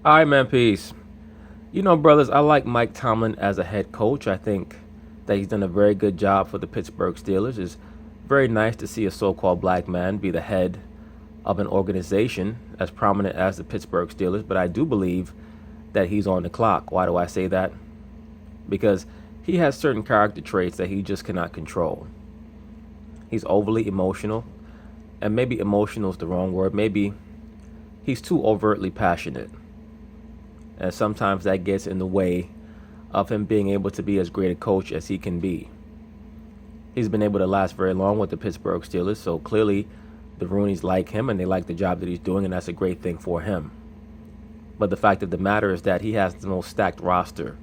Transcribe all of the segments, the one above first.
All right, man, peace. You know, brothers, I like Mike Tomlin as a head coach. I think that he's done a very good job for the Pittsburgh Steelers. It's very nice to see a so-called black man be the head of an organization as prominent as the Pittsburgh Steelers, but I do believe that he's on the clock. Why do I say that? Because he has certain character traits that he just cannot control. He's overly emotional, and maybe emotional is the wrong word. Maybe he's too overtly passionate. And sometimes that gets in the way of him being able to be as great a coach as he can be. He's been able to last very long with the Pittsburgh Steelers, so clearly the Rooneys like him and they like the job that he's doing, and that's a great thing for him. But the fact of the matter is that he has the most stacked roster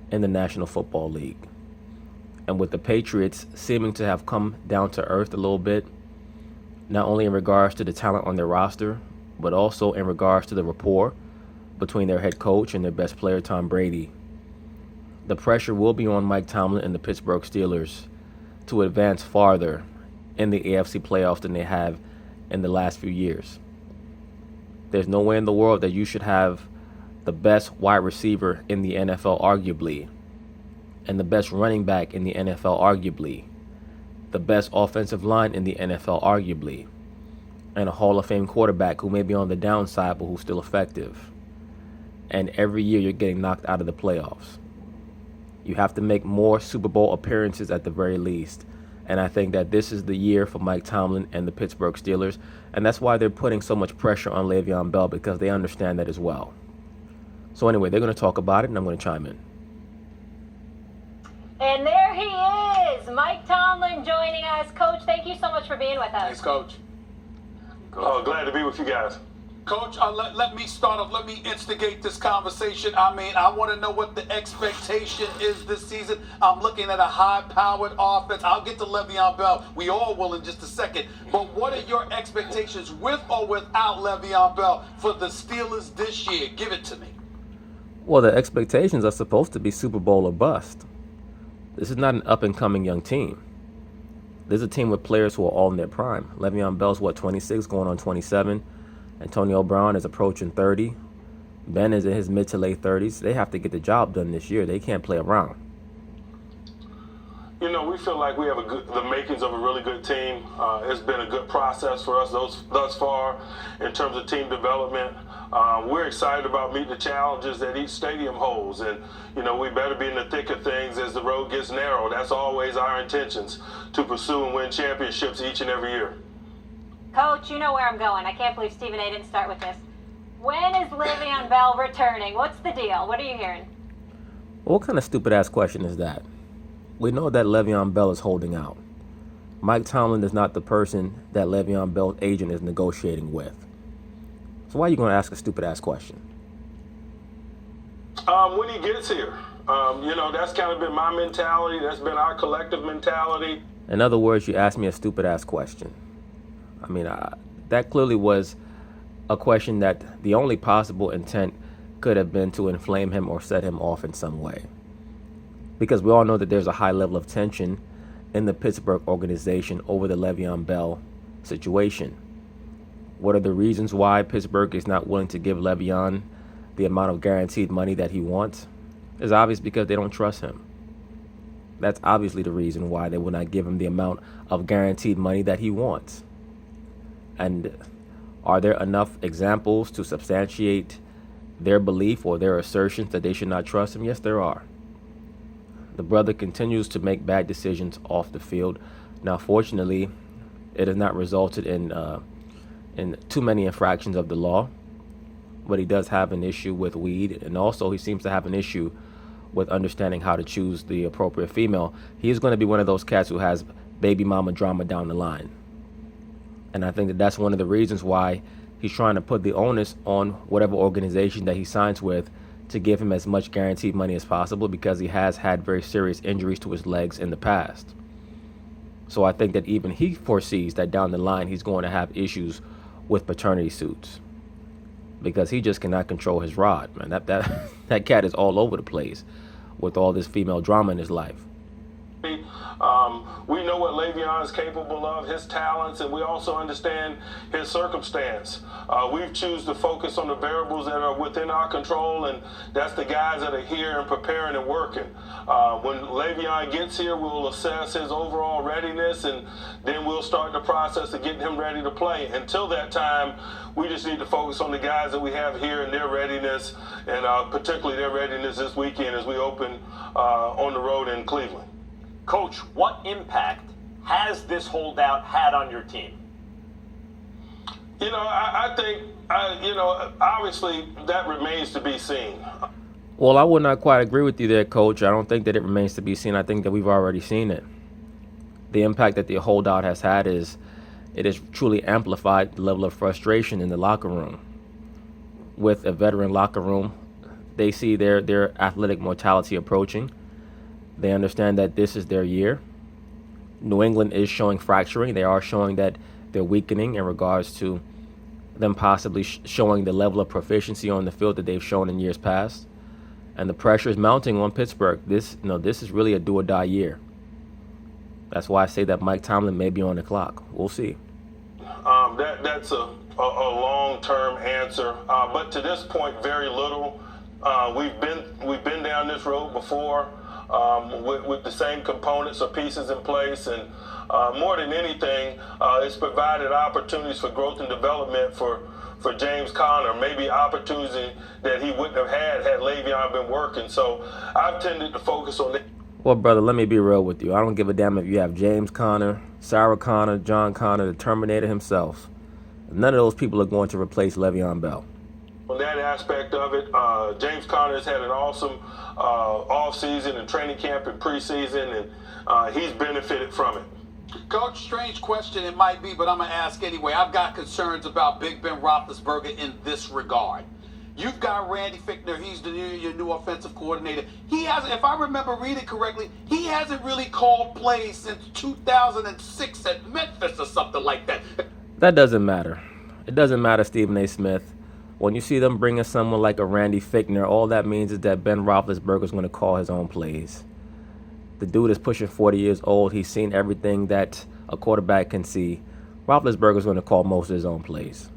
in the National Football League. And with the Patriots seeming to have come down to earth a little bit, not only in regards to the talent on their roster, but also in regards to the rapport between their head coach and their best player, Tom Brady, the pressure will be on Mike Tomlin and the Pittsburgh Steelers to advance farther in the AFC playoffs than they have in the last few years. There's no way in the world that you should have the best wide receiver in the NFL, arguably, and the best running back in the NFL, arguably, the best offensive line in the NFL, arguably, and a Hall of Fame quarterback who may be on the downside but who's still effective. And every year you're getting knocked out of the playoffs. You have to make more Super Bowl appearances at the very least. And I think that this is the year for Mike Tomlin and the Pittsburgh Steelers. And that's why they're putting so much pressure on Le'Veon Bell, because they understand that as well. So anyway, they're going to talk about it, and I'm going to chime in. And there he is, Mike Tomlin joining us. Coach, thank you so much for being with us. Thanks, Coach. Glad to be with you guys. Coach, let me start off. Let me instigate this conversation. I want to know what the expectation is this season. I'm looking at a high-powered offense. I'll get to Le'Veon Bell. We all will in just a second. But what are your expectations with or without Le'Veon Bell for the Steelers this year? Give it to me. Well, the expectations are supposed to be Super Bowl or bust. This is not an up-and-coming young team. This is a team with players who are all in their prime. Le'Veon Bell's, 26, going on 27. Antonio Brown is approaching 30. Ben is in his mid to late 30s. They have to get the job done this year. They can't play around. You know, we feel like we have the makings of a really good team. It's been a good process for us thus far in terms of team development. We're excited about meeting the challenges that each stadium holds. And, you know, we better be in the thick of things as the road gets narrow. That's always our intentions, to pursue and win championships each and every year. Coach, you know where I'm going. I can't believe Stephen A. didn't start with this. When is Le'Veon Bell returning? What's the deal? What are you hearing? Well, what kind of stupid-ass question is that? We know that Le'Veon Bell is holding out. Mike Tomlin is not the person that Le'Veon Bell's agent is negotiating with. So why are you going to ask a stupid-ass question? When he gets here. You know, that's kind of been my mentality. That's been our collective mentality. In other words, you asked me a stupid-ass question. I mean, that clearly was a question that the only possible intent could have been to inflame him or set him off in some way. Because we all know that there's a high level of tension in the Pittsburgh organization over the Le'Veon Bell situation. What are the reasons why Pittsburgh is not willing to give Le'Veon the amount of guaranteed money that he wants? It's obvious, because they don't trust him. That's obviously the reason why they will not give him the amount of guaranteed money that he wants. And are there enough examples to substantiate their belief or their assertions that they should not trust him? Yes, there are. The brother continues to make bad decisions off the field. Now, fortunately, it has not resulted in too many infractions of the law, but he does have an issue with weed, and also he seems to have an issue with understanding how to choose the appropriate female. He is going to be one of those cats who has baby mama drama down the line. And I think that that's one of the reasons why he's trying to put the onus on whatever organization that he signs with to give him as much guaranteed money as possible, because he has had very serious injuries to his legs in the past. So I think that even he foresees that down the line he's going to have issues with paternity suits, because he just cannot control his rod, man. That cat is all over the place with all this female drama in his life. We know what Le'Veon is capable of, his talents, and we also understand his circumstance. We've chosen to focus on the variables that are within our control, and that's the guys that are here and preparing and working. When Le'Veon gets here, we'll assess his overall readiness, and then we'll start the process of getting him ready to play. Until that time, we just need to focus on the guys that we have here and their readiness, and particularly their readiness this weekend as we open on the road in Cleveland. Coach, what impact has this holdout had on your team? You know, I think, obviously that remains to be seen. Well, I would not quite agree with you there, Coach. I don't think that it remains to be seen. I think that we've already seen it. The impact that the holdout has had is it has truly amplified the level of frustration in the locker room. With a veteran locker room, they see their athletic mortality approaching. They understand that this is their year. New England is showing fracturing. They are showing that they're weakening in regards to them possibly showing the level of proficiency on the field that they've shown in years past. And the pressure is mounting on Pittsburgh. This is really a do or die year. That's why I say that Mike Tomlin may be on the clock. We'll see. That's a long-term answer, but to this point, very little. We've been down this road before with the same components or pieces in place, and more than anything, it's provided opportunities for growth and development for James Conner, maybe opportunities that he wouldn't have had Le'Veon been working. So I've tended to focus on that. Well, brother, let me be real with you. I don't give a damn if you have James Conner, Sarah Conner, John Conner, the Terminator himself. None of those people are going to replace Le'Veon Bell. On that aspect of it, James Conner has had an awesome off-season and training camp and preseason, and he's benefited from it. Coach, strange question it might be, but I'm going to ask anyway. I've got concerns about Big Ben Roethlisberger in this regard. You've got Randy Fichtner. He's your new offensive coordinator. He hasn't, if I remember reading correctly, he hasn't really called plays since 2006 at Memphis or something like that. That doesn't matter. It doesn't matter, Stephen A. Smith. When you see them bringing someone like a Randy Fichtner, all that means is that Ben Roethlisberger is going to call his own plays. The dude is pushing 40 years old. He's seen everything that a quarterback can see. Roethlisberger is going to call most of his own plays.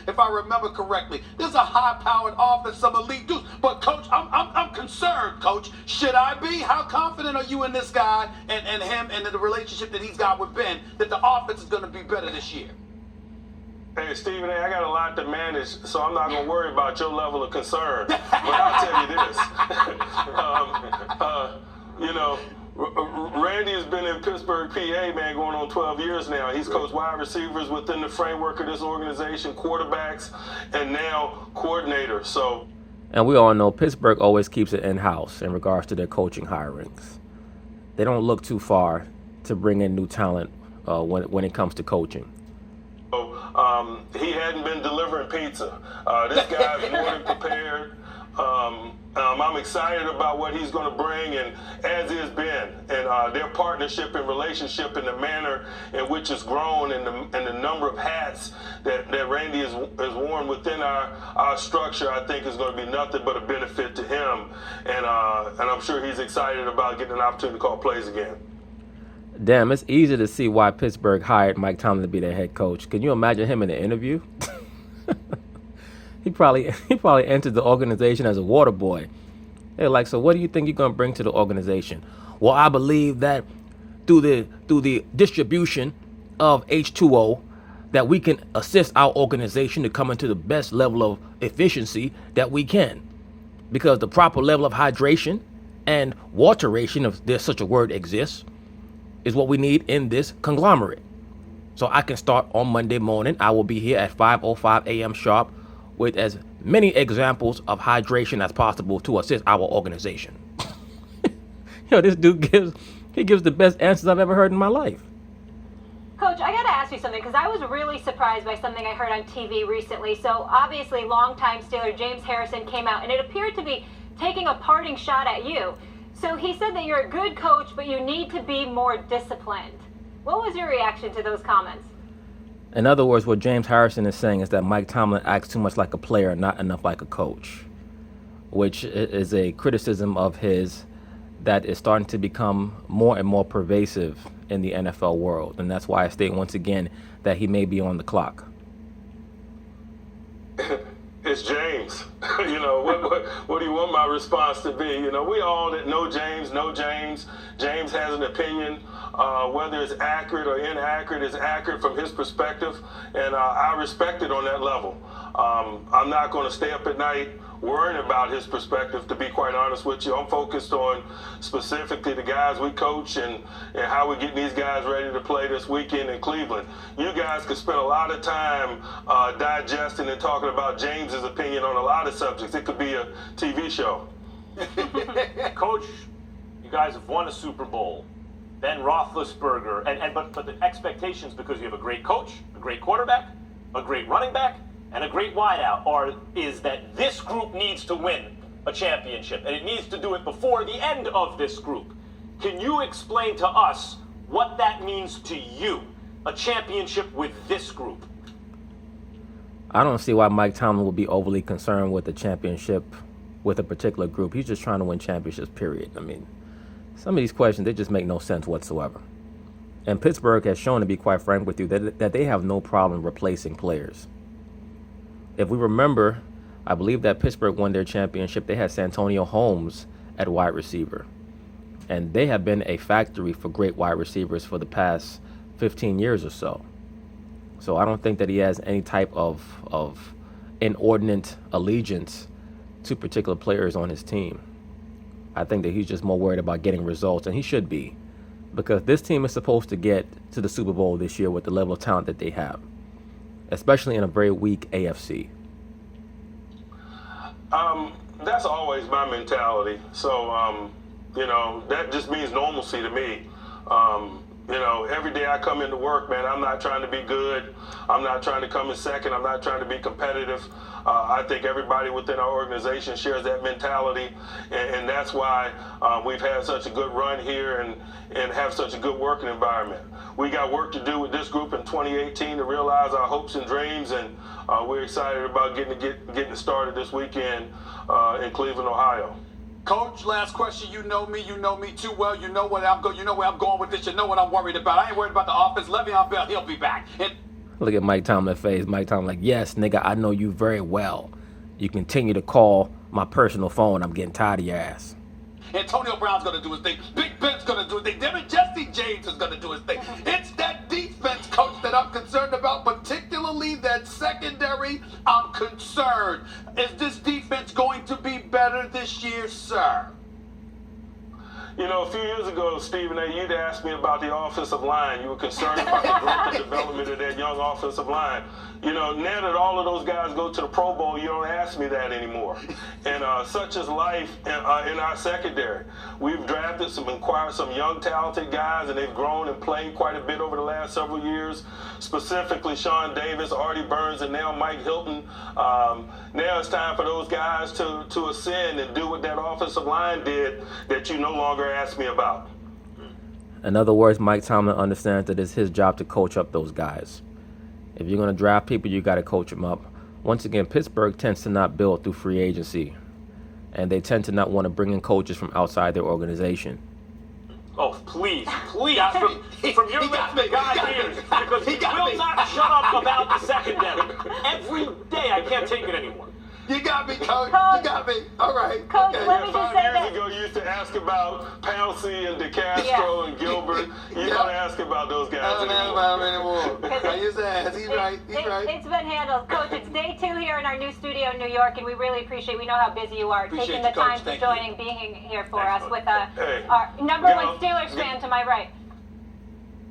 If I remember correctly, this is a high-powered offense, some elite dudes. But, Coach, I'm concerned, Coach. Should I be? How confident are you in this guy and him and the relationship that he's got with Ben that the offense is going to be better this year? Hey, Stephen A., I got a lot to manage, so I'm not going to worry about your level of concern. But I'll tell you this. Randy has been in Pittsburgh, PA, man, going on 12 years now. He's coached wide receivers within the framework of this organization, quarterbacks, and now coordinators. So, and we all know Pittsburgh always keeps it in-house in regards to their coaching hirings. They don't look too far to bring in new talent when it comes to coaching. He hadn't been delivering pizza. This guy's more than prepared. I'm excited about what he's going to bring, and as is Ben, and their partnership and relationship and the manner in which it's grown, and the number of hats that Randy has worn within our structure, I think is going to be nothing but a benefit to him, and I'm sure he's excited about getting an opportunity to call plays again. Damn, it's easy to see why Pittsburgh hired Mike Tomlin to be their head coach. Can you imagine him in the interview? He probably entered the organization as a water boy. They're like, so what do you think you're going to bring to the organization? Well, I believe that through the distribution of H2O, that we can assist our organization to come into the best level of efficiency that we can. Because the proper level of hydration and wateration, if there's such a word exists, is what we need in this conglomerate. So I can start on Monday morning. I will be here at 5:05 a.m. sharp with as many examples of hydration as possible to assist our organization. This dude gives the best answers I've ever heard in my life. Coach, I got to ask you something, because I was really surprised by something I heard on TV recently. So obviously, longtime Steeler James Harrison came out, and it appeared to be taking a parting shot at you. So he said that you're a good coach, but you need to be more disciplined. What was your reaction to those comments? In other words, what James Harrison is saying is that Mike Tomlin acts too much like a player, not enough like a coach, which is a criticism of his that is starting to become more and more pervasive in the NFL world. And that's why I state once again that he may be on the clock. It's James. What do you want my response to be? We all that know James know James. James has an opinion. Whether it's accurate or inaccurate, it's accurate from his perspective, and I respect it on that level. I'm not going to stay up at night worrying about his perspective, to be quite honest with you. I'm focused on specifically the guys we coach and how we're getting these guys ready to play this weekend in Cleveland. You guys could spend a lot of time digesting and talking about James's opinion on a lot of subjects. It could be a TV show. Coach, you guys have won a Super Bowl. Ben Roethlisberger, but the expectations, because you have a great coach, a great quarterback, a great running back, and a great wideout, is that this group needs to win a championship, and it needs to do it before the end of this group. Can you explain to us what that means to you, a championship with this group? I don't see why Mike Tomlin would be overly concerned with the championship with a particular group. He's just trying to win championships, period. I mean, some of these questions, they just make no sense whatsoever. And Pittsburgh has shown, to be quite frank with you, that they have no problem replacing players. If we remember, I believe that Pittsburgh won their championship. They had Santonio Holmes at wide receiver. And they have been a factory for great wide receivers for the past 15 years or so. So I don't think that he has any type of inordinate allegiance to particular players on his team. I think that he's just more worried about getting results, and he should be, because this team is supposed to get to the Super Bowl this year with the level of talent that they have, especially in a very weak AFC. That's always my mentality. So, that just means normalcy to me. Every day I come into work, man, I'm not trying to be good. I'm not trying to come in second. I'm not trying to be competitive. I think everybody within our organization shares that mentality, and that's why we've had such a good run here and have such a good working environment. We got work to do with this group in 2018 to realize our hopes and dreams, and we're excited about getting started this weekend in Cleveland, Ohio. Coach, last question. You know me too well. You know where I'm going with this. You know what I'm worried about. I ain't worried about the offense. Le'Veon Bell, he'll be back. Look at Mike Tomlin's face. Mike Tomlin like, yes, nigga, I know you very well. You continue to call my personal phone. I'm getting tired of your ass. Antonio Brown's going to do his thing. Big Ben's going to do his thing. Damn it, Jesse James is going to do his thing. It's that defense, coach, that I'm concerned about, particularly that secondary. I'm concerned. Is this defense going to be better this year, sir? A few years ago, Stephen A., you'd asked me about the offensive line. You were concerned about the growth and development of that young offensive line. Now that all of those guys go to the Pro Bowl, you don't ask me that anymore. And such is life in our secondary. We've drafted some young, talented guys, and they've grown and played quite a bit over the last several years, specifically Sean Davis, Artie Burns, and now Mike Hilton. Now it's time for those guys to ascend and do what that offensive line did that you no longer ask me about. In other words, Mike Tomlin understands that it's his job to coach up those guys. If you're going to draft people, you got to coach them up. Once again, Pittsburgh tends to not build through free agency, and they tend to not want to bring in coaches from outside their organization. Oh, please, from your lips to God's ears, because he will not shut up about the secondary. Every day, I can't take it anymore. You got me, Coach. You got me. All right. Coach, Okay. let me just say 5 years ago, you used to ask about Pouncey and DeCastro and Gilbert. You don't ask about those guys I don't ask about him anymore. I used to ask. He's right. It's been handled. Coach, it's day 2 here in our new studio in New York, and we really appreciate, we know how busy you are, Appreciate taking you, the time Coach. to Thank you. being here for Excellent. us with Hey. our number Yeah. one Steelers fan to my right.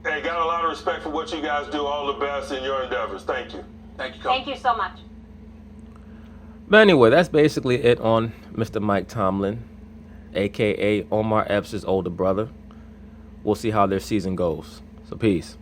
Hey, got a lot of respect for what you guys do. All the best in your endeavors. Thank you. Thank you, Coach. Thank you so much. But anyway, that's basically it on Mr. Mike Tomlin, a.k.a. Omar Epps' older brother. We'll see how their season goes. So peace.